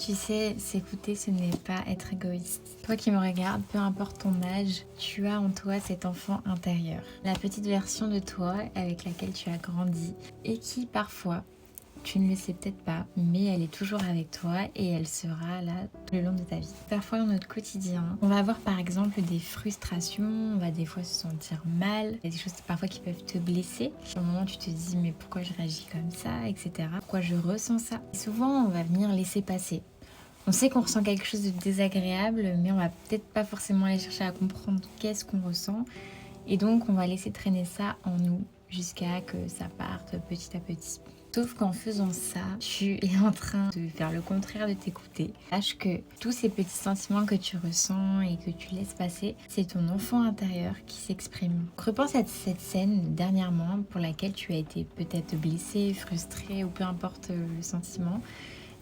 tu sais, s'écouter, ce n'est pas être égoïste. Toi qui me regardes, peu importe ton âge, tu as en toi cet enfant intérieur. La petite version de toi avec laquelle tu as grandi et qui parfois, tu ne le sais peut-être pas, mais elle est toujours avec toi et elle sera là tout le long de ta vie. Parfois dans notre quotidien, on va avoir par exemple des frustrations, on va des fois se sentir mal, il y a des choses parfois qui peuvent te blesser. Au moment où tu te dis mais pourquoi je réagis comme ça, etc. Pourquoi je ressens ça. Et souvent on va venir laisser passer. On sait qu'on ressent quelque chose de désagréable, mais on va peut-être pas forcément aller chercher à comprendre qu'est-ce qu'on ressent. Et donc on va laisser traîner ça en nous jusqu'à que ça parte petit à petit. Sauf qu'en faisant ça, tu es en train de faire le contraire de t'écouter. Sache que tous ces petits sentiments que tu ressens et que tu laisses passer, c'est ton enfant intérieur qui s'exprime. Repense à cette scène dernièrement pour laquelle tu as été peut-être blessé, frustré ou peu importe le sentiment,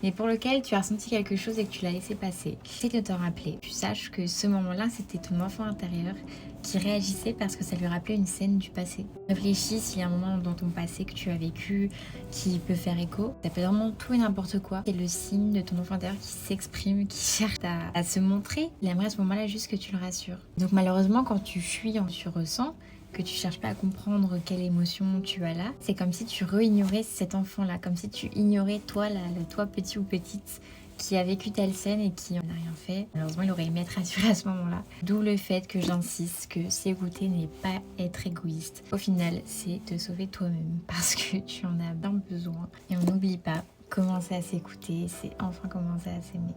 mais pour lequel tu as ressenti quelque chose et que tu l'as laissé passer. Essaye de t'en rappeler. Tu saches que ce moment-là, c'était ton enfant intérieur qui réagissait parce que ça lui rappelait une scène du passé. Réfléchis s'il y a un moment dans ton passé que tu as vécu qui peut faire écho. Ça peut être vraiment tout et n'importe quoi. C'est le signe de ton enfant intérieur qui s'exprime, qui cherche à se montrer. Il aimerait à ce moment-là juste que tu le rassures. Donc malheureusement, quand tu fuis, tu ressens, que tu cherches pas à comprendre quelle émotion tu as là, c'est comme si tu re-ignorais cet enfant-là, comme si tu ignorais toi, le toi petit ou petite qui a vécu telle scène et qui n'a rien fait. Malheureusement, il aurait aimé être rassuré à ce moment-là. D'où le fait que j'insiste que s'écouter n'est pas être égoïste. Au final, c'est te sauver toi-même parce que tu en as bien besoin. Et on n'oublie pas, commencer à s'écouter, c'est enfin commencer à s'aimer.